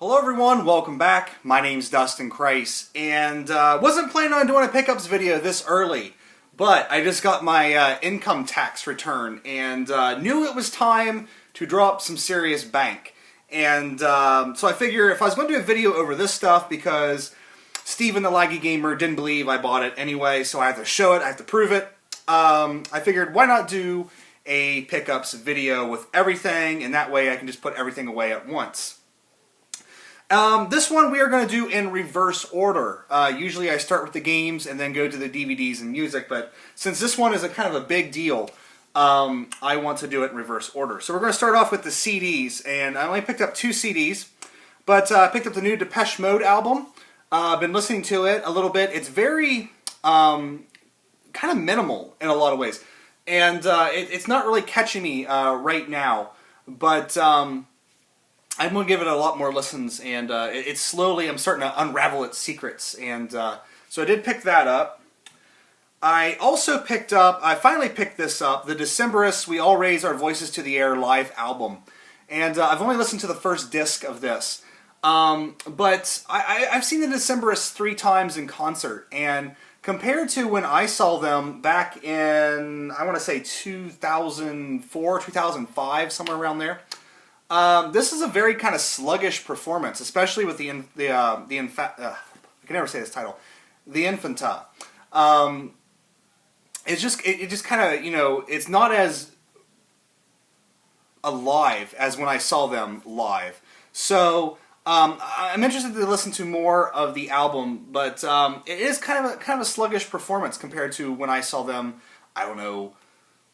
Hello everyone, welcome back. My name's Dustinkreis, and wasn't planning on doing a pickups video this early, but I just got my income tax return and knew it was time to drop some serious bank. And so I figure if I was going to do a video over this stuff, because Steven the Laggy Gamer didn't believe I bought it anyway, so I have to show it, I have to prove it. I figured why not do a pickups video with everything, and that way I can just put everything away at once. This one we are going to do in reverse order. Usually I start with the games and then go to the DVDs and music, but since this one is a kind of a big deal, I want to do it in reverse order. So we're going to start off with the CDs, and I only picked up 2 CDs, but I picked up the new Depeche Mode album. I've been listening to it a little bit. It's very kind of minimal in a lot of ways, and it's not really catching me right now, but I'm going to give it a lot more listens, and it's slowly, I'm starting to unravel its secrets, and so I did pick that up. I also picked up, I finally picked this up, the Decemberists We All Raise Our Voices to the Air live album, and I've only listened to the first disc of this, but I've seen the Decemberists 3 times in concert, and compared to when I saw them back in, I want to say 2004, 2005, somewhere around there, this is a very kind of sluggish performance, especially with I can never say this title, the Infanta. It just kind of, you know, it's not as alive as when I saw them live. So I'm interested to listen to more of the album, but it is kind of a sluggish performance compared to when I saw them, I don't know,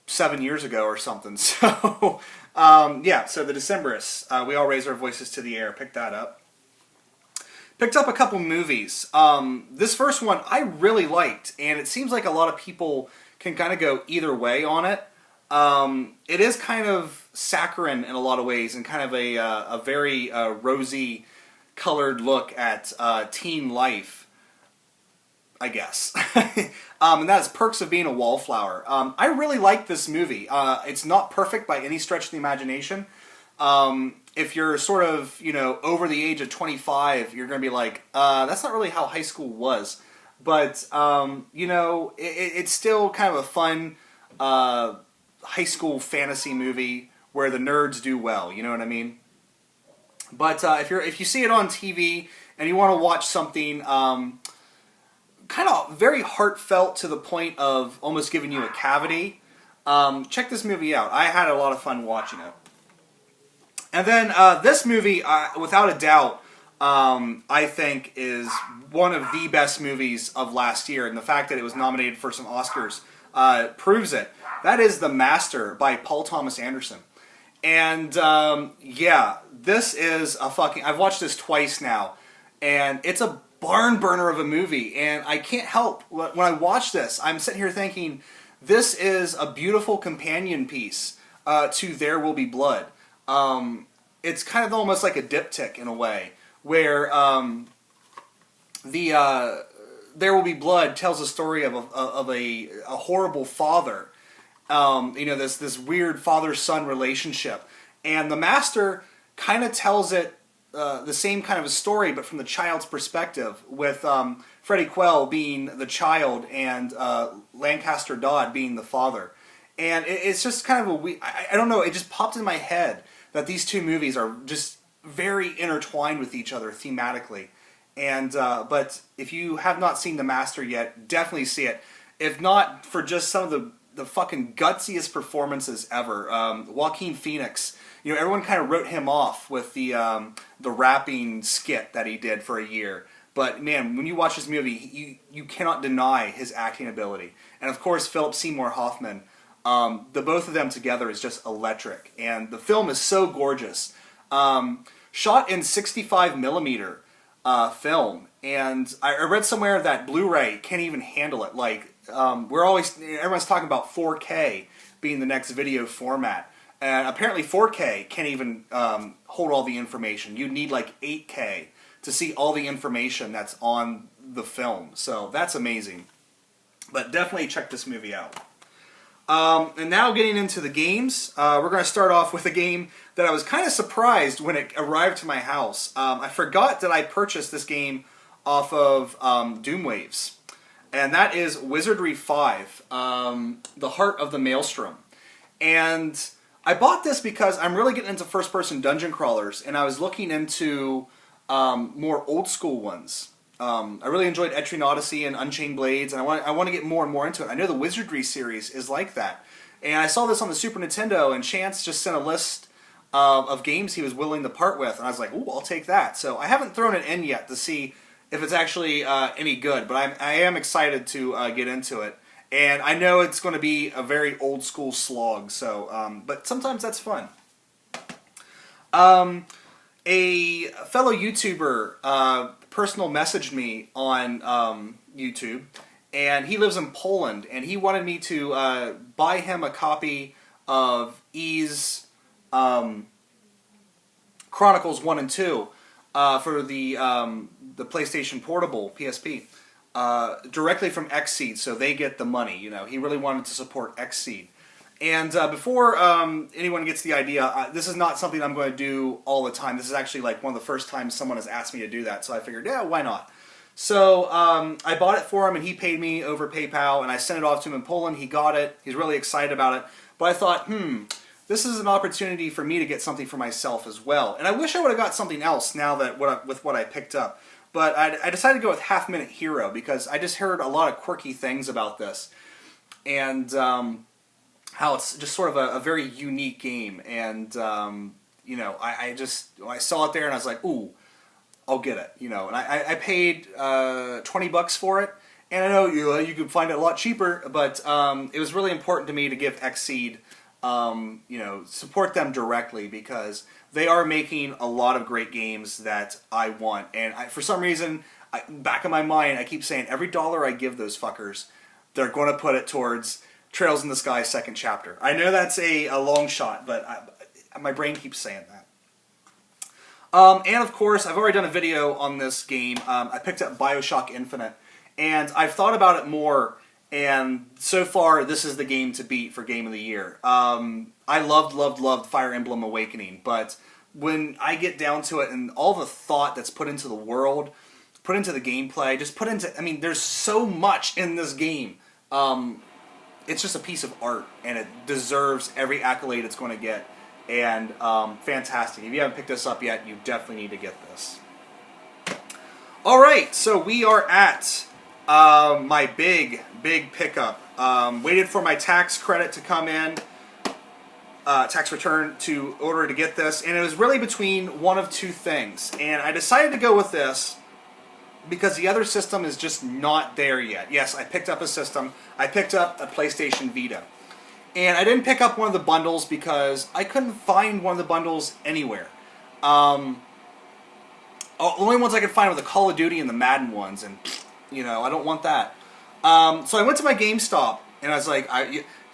7 years ago or something. So yeah, so the Decemberists, We All Raise Our Voices to the Air, picked that up. Picked up a couple movies. This first one I really liked, and it seems like a lot of people can kind of go either way on it. It is kind of saccharine in a lot of ways, and kind of a very rosy colored look at teen life, I guess. And that's Perks of Being a Wallflower. I really like this movie. It's not perfect by any stretch of the imagination. If you're sort of, you know, over the age of 25, you're going to be like, that's not really how high school was. But, you know, it's still kind of a fun high school fantasy movie where the nerds do well, you know what I mean? But if you see it on TV and you want to watch something kind of very heartfelt to the point of almost giving you a cavity, check this movie out. I had a lot of fun watching it. And then this movie, without a doubt, I think is one of the best movies of last year, and the fact that it was nominated for some Oscars proves it. That is The Master by Paul Thomas Anderson. And yeah, this is a fucking... I've watched this twice now, and it's a barn burner of a movie, and I can't help when I watch this, I'm sitting here thinking this is a beautiful companion piece to There Will Be Blood. It's kind of almost like a diptych in a way, where There Will Be Blood tells a story of a horrible father, you know, this weird father-son relationship, and The Master kind of tells it the same kind of a story, but from the child's perspective, with Freddie Quell being the child and Lancaster Dodd being the father. And it's just kind of a I don't know, it just popped in my head that these two movies are just very intertwined with each other thematically. And but if you have not seen The Master yet, definitely see it. If not for just some of the fucking gutsiest performances ever. Joaquin Phoenix, you know, everyone kind of wrote him off with the rapping skit that he did for a year. But man, when you watch this movie, you cannot deny his acting ability. And of course, Philip Seymour Hoffman. The both of them together is just electric. And the film is so gorgeous. Shot in 65 millimeter film. And I read somewhere that Blu-ray can't even handle it. Like, everyone's talking about 4K being the next video format. And apparently 4K can't even hold all the information. You need like 8K to see all the information that's on the film. So that's amazing. But definitely check this movie out. And now getting into the games, we're going to start off with a game that I was kind of surprised when it arrived to my house. I forgot that I purchased this game off of Doomwaves, and that is Wizardry 5, The Heart of the Maelstrom. And I bought this because I'm really getting into first-person dungeon crawlers, and I was looking into more old-school ones. I really enjoyed Etrian Odyssey and Unchained Blades, and I want to get more and more into it. I know the Wizardry series is like that. And I saw this on the Super Nintendo, and Chance just sent a list of games he was willing to part with, and I was like, ooh, I'll take that. So I haven't thrown it in yet to see if it's actually any good, but I am excited to get into it. And I know it's going to be a very old-school slog, so but sometimes that's fun. A fellow YouTuber personal messaged me on YouTube, and he lives in Poland, and he wanted me to buy him a copy of Ys Chronicles 1 and 2 for the PlayStation Portable PSP directly from Xseed, so they get the money. You know, he really wanted to support Xseed. And before anyone gets the idea, this is not something I'm going to do all the time. This is actually like one of the first times someone has asked me to do that, so I figured, yeah, why not? So I bought it for him, and he paid me over PayPal, and I sent it off to him in Poland. He got it. He's really excited about it. But I thought, this is an opportunity for me to get something for myself as well. And I wish I would have got something else now that with what I picked up. But I decided to go with Half Minute Hero because I just heard a lot of quirky things about this. And how it's just sort of a very unique game, and you know, I saw it there and I was like, ooh, I'll get it, you know, and I paid $20 for it, and I know you could find it a lot cheaper, but it was really important to me to give Xseed, you know, support them directly because they are making a lot of great games that I want, and for some reason, back in my mind, I keep saying every dollar I give those fuckers, they're going to put it towards Trails in the Sky second chapter. I know that's a long shot, but my brain keeps saying that. And of course, I've already done a video on this game. I picked up Bioshock Infinite, and I've thought about it more, and so far, this is the game to beat for Game of the Year. I loved Fire Emblem Awakening, but when I get down to it and all the thought that's put into the world, put into the gameplay, just put into, I mean, there's so much in this game. It's just a piece of art, and it deserves every accolade it's going to get. And fantastic. If you haven't picked this up yet, you definitely need to get this. Alright, so we are at my big pickup. Waited for my tax credit to come in, tax return to order to get this, and it was really between one of two things. And I decided to go with this because the other system is just not there yet. Yes, I picked up a system. I picked up a PlayStation Vita. And I didn't pick up one of the bundles because I couldn't find one of the bundles anywhere. The only ones I could find were the Call of Duty and the Madden ones, and, you know, I don't want that. So I went to my GameStop, and I was like,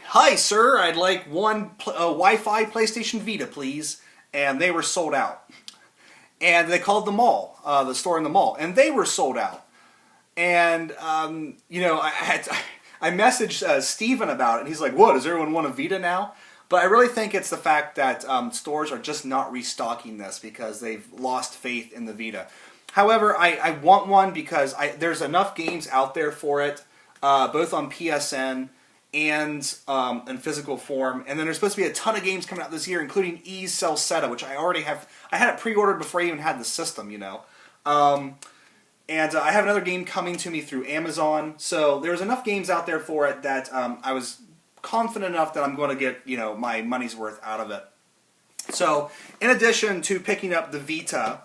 hi, sir, I'd like one Wi-Fi PlayStation Vita, please. And they were sold out. And they called the mall, the store in the mall, and they were sold out. And, you know, I messaged Steven about it, and he's like, what, does everyone want a Vita now? But I really think it's the fact that stores are just not restocking this because they've lost faith in the Vita. However, I want one because there's enough games out there for it, both on PSN and in physical form. And then there's supposed to be a ton of games coming out this year, including Ys Celceta, which I already have. I had it pre-ordered before I even had the system, you know. And I have another game coming to me through Amazon. So there's enough games out there for it that I was confident enough that I'm going to get, you know, my money's worth out of it. So in addition to picking up the Vita,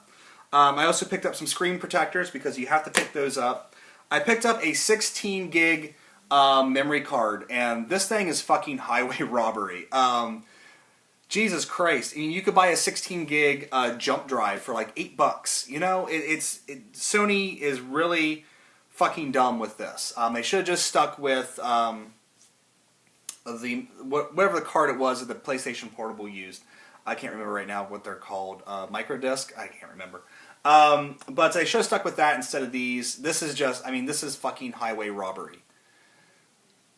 I also picked up some screen protectors because you have to pick those up. I picked up a 16 gig memory card, and this thing is fucking highway robbery. Jesus Christ! I mean, you could buy a 16 gig jump drive for like $8. You know, Sony is really fucking dumb with this. They should have just stuck with whatever the card it was that the PlayStation Portable used. I can't remember right now what they're called. Microdisc? I can't remember. But they should have stuck with that instead of these. This is just, I mean, this is fucking highway robbery.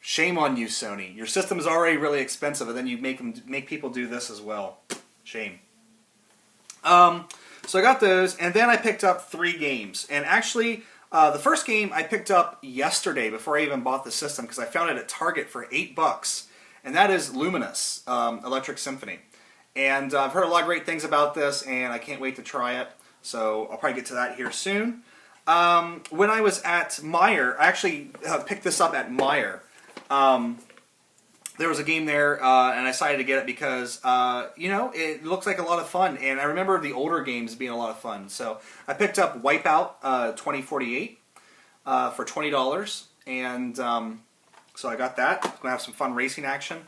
Shame on you, Sony. Your system is already really expensive, and then you make people do this as well. Shame. So I got those, and then I picked up 3 games. And actually, the first game I picked up yesterday before I even bought the system because I found it at Target for $8, and that is Luminous Electric Symphony. And I've heard a lot of great things about this, and I can't wait to try it. So I'll probably get to that here soon. When I was at Meijer, I actually picked this up at Meijer. There was a game there, and I decided to get it because, you know, it looks like a lot of fun. And I remember the older games being a lot of fun. So I picked up Wipeout 2048 for $20. And so I got that. It's going to have some fun racing action.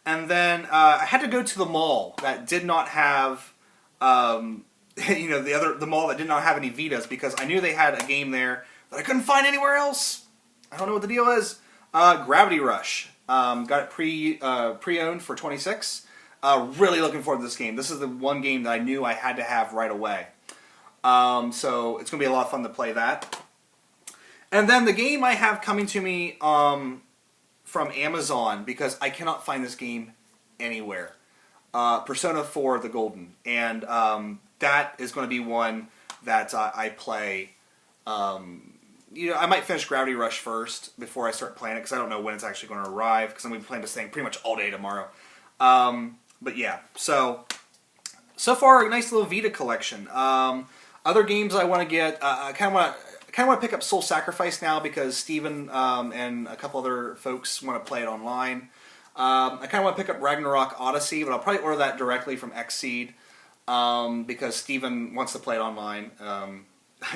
And then I had to go to the mall that did not have, you know, the mall that did not have any Vitas because I knew they had a game there that I couldn't find anywhere else. I don't know what the deal is. Gravity Rush. Got it pre-owned for $26. Really looking forward to this game. This is the one game that I knew I had to have right away. So it's going to be a lot of fun to play that. And then the game I have coming to me from Amazon, because I cannot find this game anywhere. Persona 4 The Golden. And that is going to be one that I play. You know, I might finish Gravity Rush first before I start playing it, because I don't know when it's actually going to arrive, because I'm going to be playing this thing pretty much all day tomorrow. But yeah, so far, a nice little Vita collection. Other games I want to get, I kind of want to pick up Soul Sacrifice now, because Steven and a couple other folks want to play it online. I kind of want to pick up Ragnarok Odyssey, but I'll probably order that directly from Xseed, because Steven wants to play it online.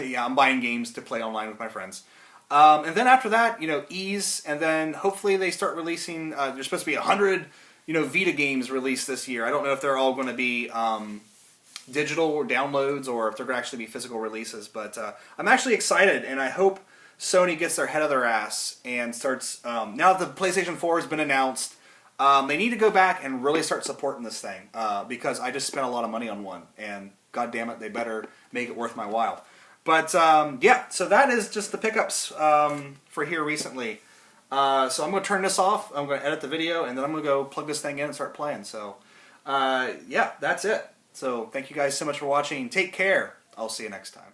Yeah, I'm buying games to play online with my friends. And then after that, you know, Ease, and then hopefully they start releasing, there's supposed to be 100, you know, Vita games released this year. I don't know if they're all going to be digital or downloads, or if they're going to actually be physical releases, but I'm actually excited, and I hope Sony gets their head of their ass and starts, now that the PlayStation 4 has been announced, they need to go back and really start supporting this thing, because I just spent a lot of money on one, and god damn it, they better make it worth my while. But, yeah, so that is just the pickups for here recently. So I'm going to turn this off, I'm going to edit the video, and then I'm going to go plug this thing in and start playing. So, yeah, that's it. So thank you guys so much for watching. Take care. I'll see you next time.